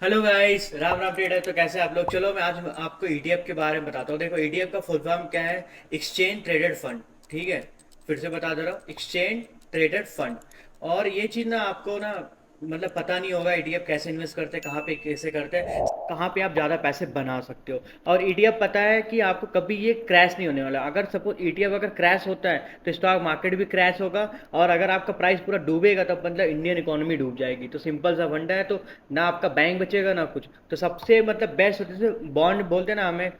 Hello guys, Ram Ram trader. तो कैसे आप लोग? चलो मैं आज आपको ईटीएफ के बारे में बताता हूँ। देखो, ईटीएफ का फुल फॉर्म क्या है? Exchange traded fund. ठीक है, फिर से बता दे रहा हूँ, एक्सचेंज ट्रेडेड फंड। और ये चीज़ ना आपको ना मतलब पता नहीं होगा ईटीएफ कैसे इन्वेस्ट करते हैं, कहाँ पे कैसे करते हैं, कहाँ पे आप ज़्यादा पैसे बना सकते हो। और ईटीएफ पता है कि आपको कभी ये क्रैश नहीं होने वाला। अगर सपोज ईटीएफ अगर क्रैश होता है तो स्टॉक मार्केट भी क्रैश होगा। और अगर आपका प्राइस पूरा डूबेगा तो मतलब इंडियन इकोनॉमी डूब जाएगी। तो सिंपल सा फंडा है। तो ना आपका बैंक बचेगा ना कुछ। तो सबसे मतलब बेस्ट होते से बॉन्ड बोलते हैं ना हमें,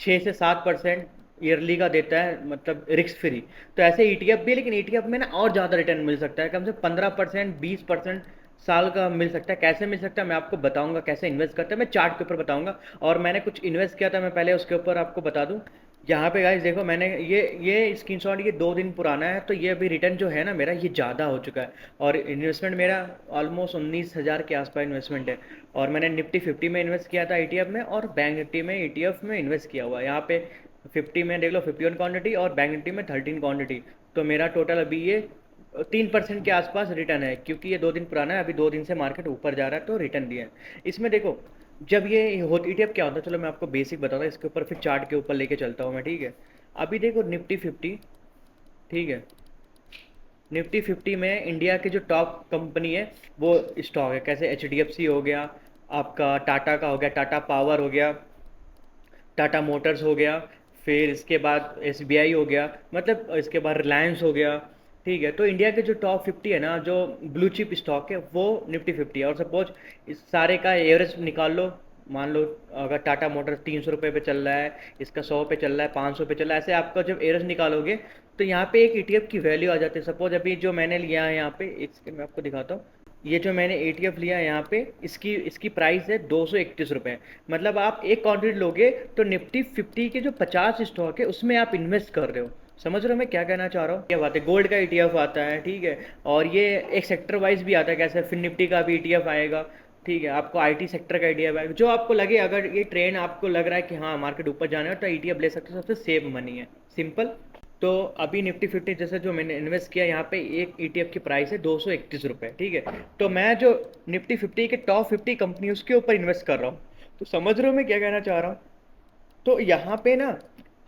6 से 7% ईयरली का देता है, मतलब रिस्क फ्री। तो ऐसे ईटीएफ भी है, लेकिन ईटीएफ में ना और ज़्यादा रिटर्न मिल सकता है, कम से 15% 20% साल का मिल सकता है। कैसे मिल सकता है मैं आपको बताऊंगा, कैसे इन्वेस्ट करते हैं मैं चार्ट के ऊपर बताऊंगा। और मैंने कुछ इन्वेस्ट किया था मैं पहले, उसके ऊपर आपको बता दूं। यहाँ पे गाइस देखो, मैंने ये स्क्रीनशॉट ये 2 दिन पुराना है। तो ये अभी रिटर्न जो है ना मेरा, ये ज़्यादा हो चुका है। और इन्वेस्टमेंट मेरा ऑलमोस्ट 19,000 के आसपास इन्वेस्टमेंट है। और मैंने निफ्टी 50 में इन्वेस्ट किया था ईटीएफ में, और बैंक निफ्टी में ईटीएफ में इन्वेस्ट किया हुआ है। यहाँ पे 50 में देख लो 51 क्वांटिटी, और बैंक निफ्टी में 13 क्वांटिटी। तो मेरा टोटल अभी ये 3% के आसपास रिटर्न है, क्योंकि ये 2 दिन पुराना है। अभी 2 दिन से मार्केट ऊपर जा रहा है तो रिटर्न दिया है। इसमें देखो, जब ये ईटीएफ क्या होता है, चलो मैं आपको बेसिक बताता हूँ, इसके ऊपर फिर चार्ट के ऊपर लेके चलता हूँ मैं। ठीक है, अभी देखो निफ्टी 50। ठीक है, निफ्टी 50 में इंडिया के जो टॉप कंपनी है वो स्टॉक है। कैसे? एच डी एफ सी हो गया, आपका टाटा का हो गया, टाटा पावर हो गया, टाटा मोटर्स हो गया, फिर इसके बाद एस बी आई हो गया, मतलब इसके बाद रिलायंस हो गया। ठीक है, तो इंडिया के जो टॉप 50 है ना, जो ब्लू चिप स्टॉक है, वो निफ्टी 50 है। और सपोज इस सारे का एवरेज निकाल लो। मान लो अगर टाटा मोटर्स 300 रुपये पे चल रहा है, इसका 100 पे चल रहा है, 500 पे चल रहा है, ऐसे आपका जब एवरेज निकालोगे तो यहाँ पे एक ईटीएफ की वैल्यू आ जाती है। सपोज अभी जो मैंने लिया है यहाँ पे, एक सेकंड मैं आपको दिखाता हूँ। ये जो मैंने एटीएफ लिया है यहाँ पे, इसकी इसकी प्राइस है 231 रुपये। मतलब आप एक क्वांटिटी लोगे तो निफ्टी 50 के जो 50 स्टॉक है उसमें आप इन्वेस्ट कर रहे हो। समझ रहे हो मैं क्या कहना चाह रहा हूँ? क्या बात है, गोल्ड का ईटीएफ आता है। ठीक है, और ये एक सेक्टर वाइज भी आता है। कैसे? फिर निफ्टी का भी ईटीएफ आएगा। ठीक है, आपको आईटी सेक्टर का ईटीएफ आएगा, जो आपको लगे। अगर ये ट्रेंड आपको लग रहा है कि हाँ मार्केट ऊपर जाना है तो ईटीएफ ले सकते हो, सबसे सेफ मनी है, सिंपल। तो अभी निफ्टी 50 जैसे जो मैंने इन्वेस्ट किया, यहाँ पे एक ईटीएफ की प्राइस है 231 रुपये। ठीक है, तो मैं जो निफ्टी 50 के टॉप 50 कंपनी उसके ऊपर इन्वेस्ट कर रहा हूँ। तो समझ रहे हो मैं क्या कहना चाह रहा हूँ? तो यहाँ पे ना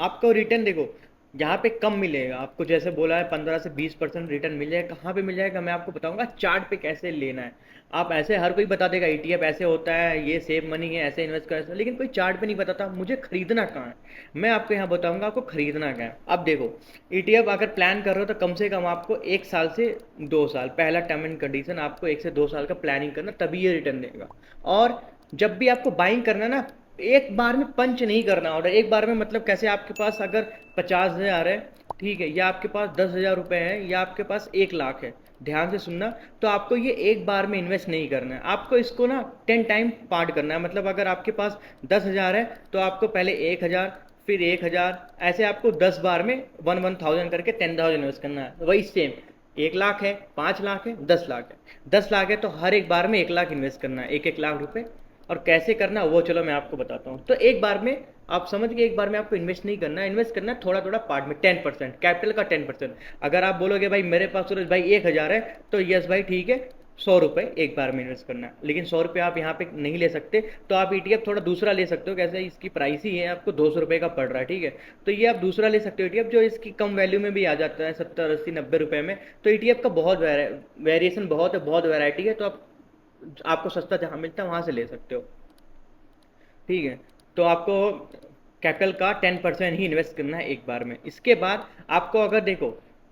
आपको रिटर्न देखो, यहाँ पे कम मिलेगा आपको। जैसे बोला है 15 से 20% रिटर्न मिल जाएगा। कहाँ पे मिल जाएगा मैं आपको बताऊंगा चार्ट पे कैसे लेना है। आप ऐसे हर कोई बता देगा ईटीएफ ऐसे होता है, ये सेव मनी है, ऐसे इन्वेस्ट कर, ऐसे, लेकिन कोई चार्ट पे नहीं बताता मुझे खरीदना कहाँ है। मैं आपको यहाँ बताऊंगा आपको खरीदना क्या है। अब देखो, ईटीएफ अगर प्लान कर रहे हो तो कम से कम आपको 1 साल से 2 साल, पहला टर्म एंड कंडीशन, आपको 1 से 2 साल का प्लानिंग करना, तभी ये रिटर्न देगा। और जब भी आपको बाइंग करना ना, एक बार में पंच नहीं करना ऑर्डर। एक बार में मतलब कैसे? आपके पास अगर 50,000 है, ठीक है, या आपके पास 10,000 रुपये है, या आपके पास 1 लाख है, ध्यान से सुनना। तो आपको ये एक बार में इन्वेस्ट नहीं करना है, आपको इसको ना 10 टाइम पार्ट करना है। मतलब अगर आपके पास 10,000 है तो आपको पहले 1,000, फिर 1,000, ऐसे आपको 10 बार में 1,000 करके 10,000 इन्वेस्ट करना है। वही सेम, 1 लाख है, 5 लाख है, 10 लाख है। 10 लाख है तो हर एक बार में 1 लाख इन्वेस्ट करना है, 1-1 लाख रुपए। और कैसे करना वो चलो मैं आपको बताता हूँ। तो एक बार में आप समझ गए, एक बार में आपको इन्वेस्ट नहीं करना है, इन्वेस्ट करना है थोड़ा थोड़ा पार्ट में, 10%, कैपिटल का 10%। अगर आप बोलोगे भाई मेरे पास सूरज भाई 1,000 है, तो यस भाई ठीक है, 100 रुपये एक बार में इन्वेस्ट करना है। लेकिन 100 रुपये आप यहाँ पे नहीं ले सकते, तो आप ईटीएफ थोड़ा दूसरा ले सकते हो। कैसे? इसकी प्राइस ही है आपको 200 रुपये का पड़ रहा है। ठीक है, तो ये आप दूसरा ले सकते हो ईटीएफ, जो इसकी कम वैल्यू में भी आ जाता है, 70, 80, 90 रुपये में। तो ईटीएफ का बहुत वेरिएशन बहुत है, बहुत वैरायटी है। तो आप आपको सस्ता जहाँ मिलता है वहाँ से ले सकते हो। ठीक है, तो आपको कैपिटल का 10% ही इन्वेस्ट करना है एक बार में। इसके बाद आपको अगर देखो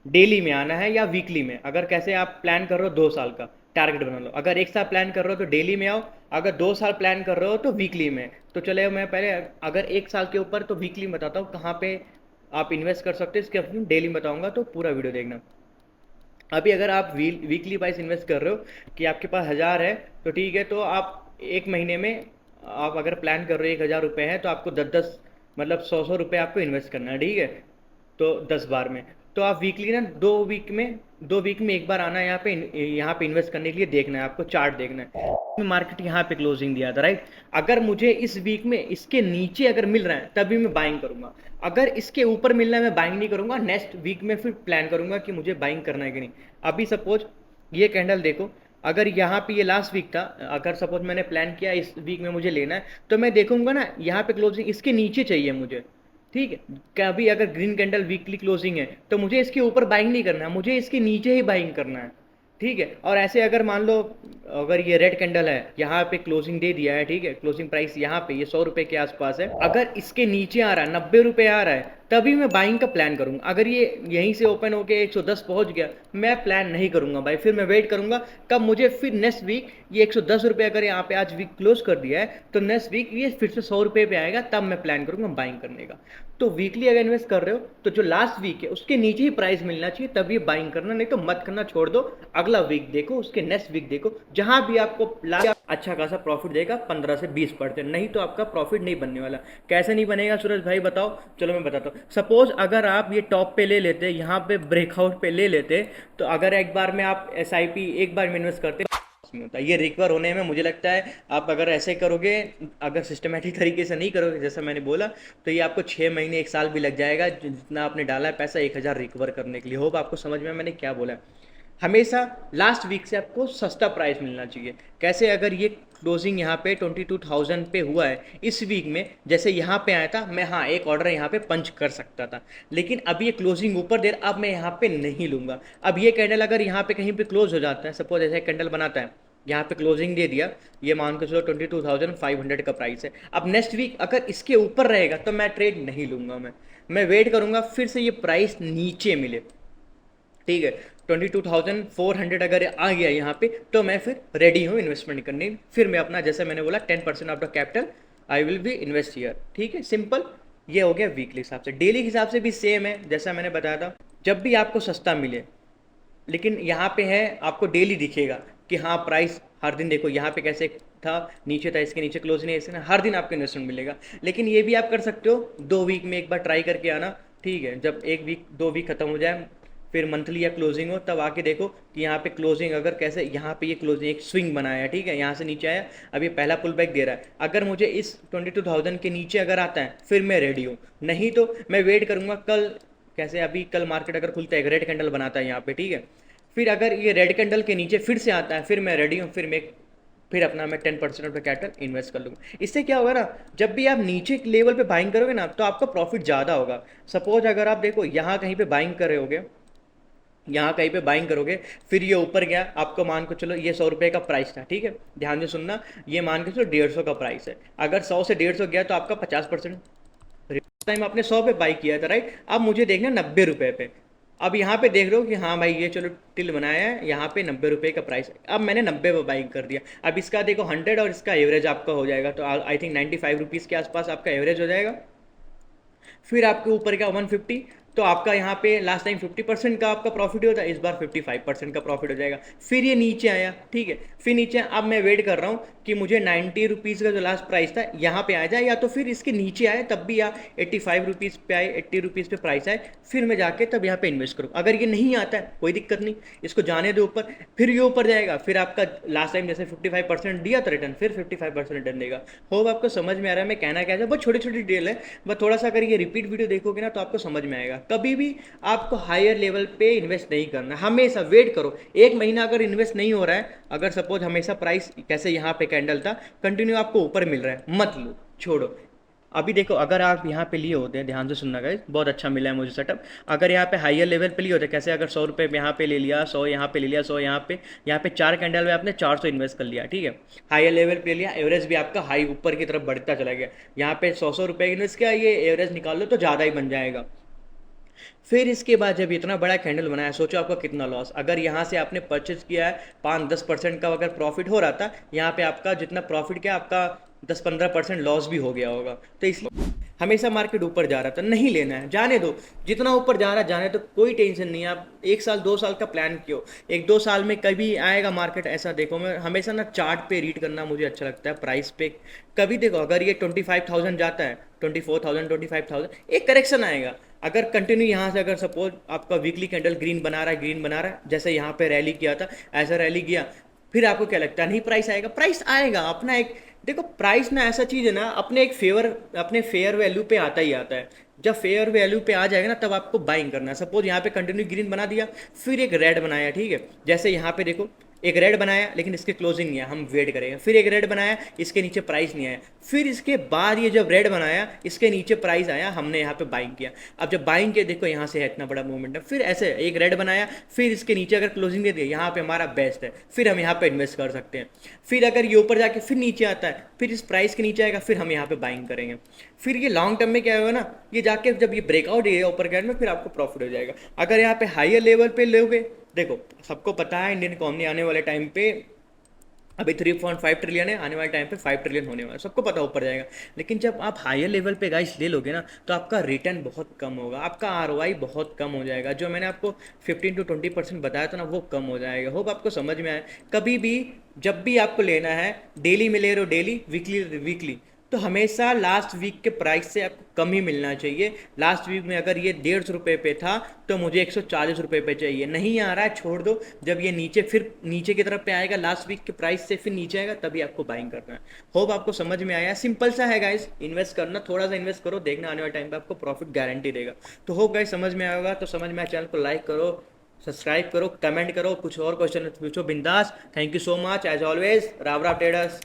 डेली में आना है या वीकली में, अगर कैसे आप प्लान कर रहे हो 2 साल का टारगेट बना लो। अगर 1 साल प्लान कर रहे हो तो डेली में आओ, अगर 2 साल प्लान कर रहे हो तो वीकली में। तो चले मैं पहले अगर 1 साल के ऊपर तो वीकली में बताता हूँ कहाँ पे आप इन्वेस्ट कर सकते हो, इसके अपनी डेली में बताऊंगा, तो पूरा वीडियो देखना। अभी अगर आप वीकली वाइज इन्वेस्ट कर रहे हो कि आपके पास 1,000 है, तो ठीक है, तो आप एक महीने में, आप अगर प्लान कर रहे हो 1,000 रुपये है, तो आपको 10-10, मतलब 100-100 रुपये आपको इन्वेस्ट करना है। ठीक है, तो 10 बार में। तो आप वीकली ना 2 वीक में एक बार आना है यहाँ पे इन्वेस्ट करने के लिए। देखना है आपको, चार्ट देखना है। मार्केट यहाँ पे क्लोजिंग दिया था, राइट? अगर मुझे इस वीक में इसके नीचे अगर मिल रहा है तभी मैं बाइंग करूंगा। अगर इसके ऊपर मिल रहा है मैं बाइंग नहीं करूंगा, नेक्स्ट वीक में फिर प्लान करूंगा कि मुझे बाइंग करना है कि नहीं। अभी सपोज ये कैंडल देखो, अगर यहाँ पे ये लास्ट वीक था, अगर सपोज मैंने प्लान किया इस वीक में मुझे लेना है, तो मैं देखूंगा ना यहाँ पे क्लोजिंग इसके नीचे चाहिए मुझे, ठीक है। कभी अगर ग्रीन कैंडल वीकली क्लोजिंग है तो मुझे इसके ऊपर बाइंग नहीं करना है, मुझे इसके नीचे ही बाइंग करना है, ठीक है। और ऐसे अगर मान लो अगर ये रेड कैंडल है यहाँ पे क्लोजिंग दे दिया है, ठीक है, क्लोजिंग प्राइस यहाँ पे ये 100 रुपए के आसपास है, अगर इसके नीचे आ रहा है 90 रुपए आ रहा है, तभी मैं बाइंग का प्लान करूंगा। अगर ये यहीं से ओपन होके 110 पहुंच गया, मैं प्लान नहीं करूंगा भाई, फिर मैं वेट करूंगा कब मुझे फिर नेक्स्ट वीक ये 110 रुपये अगर यहाँ पे आज वीक क्लोज कर दिया है तो नेक्स्ट वीक ये फिर से 100 रुपये पे आएगा, तब मैं प्लान करूंगा बाइंग करने का। तो वीकली अगर इन्वेस्ट कर रहे हो तो जो लास्ट वीक है उसके नीचे ही प्राइस मिलना चाहिए, तब ये बाइंग करना, नहीं तो मत करना, छोड़ दो। अगला वीक देखो, उसके नेक्स्ट वीक देखो, जहां भी आपको लास्ट अच्छा खासा प्रॉफिट देगा 15 से 20%, नहीं तो आपका प्रॉफिट नहीं बनने वाला। कैसे नहीं बनेगा सूरज भाई बताओ? चलो मैं बताता हूँ। सपोज अगर आप ये टॉप पे ले लेते, यहाँ पे ब्रेकआउट पे ले लेते, तो अगर एक बार में आप SIP एक बार में इन्वेस्ट करते में होता है, ये रिकवर होने में मुझे लगता है आप अगर ऐसे करोगे, अगर सिस्टमेटिक तरीके से नहीं करोगे जैसा मैंने बोला, तो ये आपको 6 महीने 1 साल भी लग जाएगा जितना आपने डाला है पैसा 1,000 रिकवर करने के लिए। होप आपको समझ में मैंने क्या बोला है। हमेशा लास्ट वीक से आपको सस्ता प्राइस मिलना चाहिए। कैसे? अगर ये क्लोजिंग यहाँ पे 22,000 पे हुआ है इस वीक में, जैसे यहाँ पे आया था, मैं हाँ एक ऑर्डर यहाँ पे पंच कर सकता था, लेकिन अब ये क्लोजिंग ऊपर दे रहा, अब मैं यहाँ पे नहीं लूँगा। अब ये कैंडल अगर यहाँ पे कहीं पे क्लोज हो जाता है, सपोज ऐसे कैंडल बनाता है, यहाँ पे क्लोजिंग दे दिया, ये मान के चलो 22,500 का प्राइस है, अब नेक्स्ट वीक अगर इसके ऊपर रहेगा तो मैं ट्रेड नहीं लूँगा, मैं वेट करूँगा फिर से ये प्राइस नीचे मिले, ठीक है। 22,400 अगर आ गया यहाँ पे तो मैं फिर रेडी हूँ इन्वेस्टमेंट करने, फिर मैं अपना जैसे मैंने बोला 10% of the capital I will be invest here, ठीक है, सिंपल। ये हो गया वीकली हिसाब से। डेली हिसाब से भी सेम है, जैसा मैंने बताया था, जब भी आपको सस्ता मिले, लेकिन यहाँ पे है आपको डेली दिखेगा कि हाँ प्राइस हर दिन देखो यहाँ पे कैसे था, नीचे था, इसके नीचे क्लोज नहीं, ऐसे ना हर दिन आपको इन्वेस्टमेंट मिलेगा। लेकिन ये भी आप कर सकते हो 2 वीक में एक बार ट्राई करके आना, ठीक है। जब 1 वीक 2 वीक खत्म हो जाए, फिर मंथली या क्लोजिंग हो, तब आके देखो कि यहाँ पे क्लोजिंग अगर कैसे, यहाँ पे ये क्लोजिंग एक स्विंग बनाया, ठीक है, यहाँ से नीचे आया, अब ये पहला पुल बैक दे रहा है, अगर मुझे इस 22,000 के नीचे अगर आता है फिर मैं रेडी हूँ, नहीं तो मैं वेट करूँगा कल। कैसे? अभी कल मार्केट अगर खुलता है, एक रेड कैंडल बनाता है यहाँ पे, ठीक है, फिर अगर ये रेड कैंडल के नीचे फिर से आता है, फिर मैं रेडी हूँ, फिर अपना मैं 10% ऑफ कैपिटल इन्वेस्ट कर लूँगा। इससे क्या होगा ना, जब भी आप नीचे लेवल पे बाइंग करोगे ना तो आपका प्रॉफिट ज़्यादा होगा। सपोज अगर आप देखो यहाँ कहीं पे बाइंग कर रहे होगे, यहाँ कहीं पे बाइंग करोगे, फिर ये ऊपर गया, आपको मान के चलो ये 100 रुपये का प्राइस था, ठीक है, ध्यान से सुनना, ये मान के चलो 150 का प्राइस है, अगर 100 से 150 गया तो आपका 50%, टाइम आपने 100 पे बाई किया था, राइट। अब मुझे देखना 90 रुपये पे, अब यहाँ पे देख रहे हो कि हाँ भाई ये चलो टिल बनाया है, यहाँ पे 90 रुपये का प्राइस है, अब मैंने 90 पे बाइंग कर दिया। अब इसका देखो 100 और इसका एवरेज आपका हो जाएगा, तो आई थिंक 95 रुपीज़ के आसपास आपका एवरेज हो जाएगा। फिर आपके ऊपर का 150, तो आपका यहाँ पे लास्ट टाइम 50% का आपका प्रॉफिट होता है, इस बार 55% का प्रॉफिट हो जाएगा। फिर ये नीचे आया, ठीक है, फिर नीचे, अब मैं वेट कर रहा हूँ कि मुझे 90 रुपीज़ का जो लास्ट प्राइस था यहाँ पे आ जाए, या तो फिर इसके नीचे आए तब भी, या 85 रुपीज़ पे आए, 80 रुपीज़ पे प्राइस आए, फिर मैं जाके तब यहाँ पे इन्वेस्ट करूँ। अगर ये नहीं आता है कोई दिक्कत नहीं, इसको जाने दो ऊपर, फिर ये ऊपर जाएगा, फिर आपका लास्ट टाइम जैसे 55% दिया था रिटर्न, फिर 55% रिटर्न देगा। होप आपको समझ में आ रहा है मैं कहना क्या है? बहुत छोटी छोटी डिटेल है, बस थोड़ा सा अगर ये रिपीट वीडियो देखोगे ना तो आपको समझ में आएगा। कभी भी आपको हायर लेवल पे इन्वेस्ट नहीं करना, हमेशा वेट करो। 1 महीना अगर इन्वेस्ट नहीं हो रहा है, अगर सपोज हमेशा प्राइस कैसे यहाँ पे कैंडल था कंटिन्यू आपको ऊपर मिल रहा है, मत लो, छोड़ो। अभी देखो अगर आप यहाँ पे लिए होते हैं, ध्यान से सुनना गाइस, बहुत अच्छा मिला है मुझे सेटअप, अगर यहाँ पे हायर लेवल पे लिए होते, कैसे अगर 100 रुपये यहाँ पे ले लिया, 100 यहाँ पे ले लिया, 100 यहाँ पे 4 कैंडल में आपने 400 इन्वेस्ट कर लिया, ठीक है, हायर लेवल पे ले लिया, एवरेज भी आपका हाई ऊपर की तरफ बढ़ता चला गया, यहाँ पे 100 रुपये इन्वेस्ट किया, ये एवरेज निकाल लो तो ज़्यादा ही बन जाएगा। फिर इसके बाद जब इतना बड़ा कैंडल बनाया, सोचो आपका कितना लॉस, अगर यहाँ से आपने परचेज किया है 5-10% का अगर प्रॉफिट हो रहा था, यहाँ पे आपका जितना प्रॉफिट किया आपका 10-15% लॉस भी हो गया होगा। तो इसलिए हमेशा मार्केट ऊपर जा रहा था, नहीं लेना है, जाने दो, जितना ऊपर जा रहा है जाने तो कोई टेंशन नहीं है। आप 1 साल 2 साल का प्लान कियो, 1-2 साल में कभी आएगा मार्केट, ऐसा देखो। मैं हमेशा ना चार्ट पे रीड करना मुझे अच्छा लगता है, प्राइस पे कभी देखो, अगर ये 25,000 जाता है, 24,000 25,000, एक करेक्शन आएगा। अगर कंटिन्यू यहाँ से अगर सपोज आपका वीकली कैंडल ग्रीन बना रहा है, ग्रीन बना रहा है, जैसे यहाँ पे रैली किया था, ऐसा रैली किया, फिर आपको क्या लगता है नहीं प्राइस आएगा? प्राइस आएगा अपना एक, देखो प्राइस ना ऐसा चीज़ है ना, अपने फेयर वैल्यू पे आता ही आता है। जब फेयर वैल्यू पे आ जाएगा ना तब आपको बाइंग करना है। सपोज यहाँ पे कंटिन्यू ग्रीन बना दिया, फिर एक रेड बनाया, ठीक है, जैसे यहाँ पे देखो एक रेड बनाया लेकिन इसके क्लोजिंग नहीं है, हम वेट करेंगे। फिर एक रेड बनाया, इसके नीचे प्राइस नहीं आया। फिर इसके बाद ये जब रेड बनाया, इसके नीचे प्राइस आया, हमने यहाँ पे बाइंग किया। अब जब बाइंग किया, देखो यहाँ से है इतना बड़ा मूवमेंट है। फिर ऐसे एक रेड बनाया, फिर इसके नीचे अगर क्लोजिंग दे दी, यहाँ पे हमारा बेस्ट है, फिर हम यहाँ पे इन्वेस्ट कर सकते हैं। फिर अगर ये ऊपर जाके फिर नीचे आता है, फिर इस प्राइस के नीचे आएगा, फिर हम यहाँ पे बाइंग करेंगे। फिर ये लॉन्ग टर्म में क्या होगा ना, ये जाके जब ये ब्रेकआउट ये ऊपर गैर में, फिर आपको प्रॉफिट हो जाएगा। अगर यहाँ पे हायर लेवल पे लोगे, देखो सबको पता है इंडियन इकोनॉमी आने वाले टाइम पे अभी 3.5 ट्रिलियन है, आने वाले टाइम पे 5 ट्रिलियन होने वाला है, सबको पता ऊपर जाएगा। लेकिन जब आप हायर लेवल पे गाइस ले लोगे ना, तो आपका रिटर्न बहुत कम होगा, आपका आरओआई बहुत कम हो जाएगा। जो मैंने आपको 15 to 20% बताया था ना, वो कम हो जाएगा। होप आपको समझ में आए। कभी भी जब भी आपको लेना है, डेली में ले रहे हो डेली, वीकली वीकली, तो हमेशा लास्ट वीक के प्राइस से आपको कम ही मिलना चाहिए। लास्ट वीक में अगर ये 150 रुपये पे था, तो मुझे 140 रुपये पे चाहिए। नहीं आ रहा है, छोड़ दो। जब ये नीचे फिर नीचे की तरफ पे आएगा, लास्ट वीक के प्राइस से फिर नीचे आएगा, तभी आपको बाइंग करना है। होप आपको समझ में आया। सिंपल सा है गाइस, इन्वेस्ट करना, थोड़ा सा इन्वेस्ट करो, देखना आने वाले टाइम पे आपको प्रॉफिट गारंटी देगा। तो होप गाइस समझ में आएगा। तो समझ में आया, चैनल को लाइक करो, सब्सक्राइब करो, कमेंट करो, कुछ और क्वेश्चन पूछो बिंदास। Thank you so much, as always, Rao Rao traders.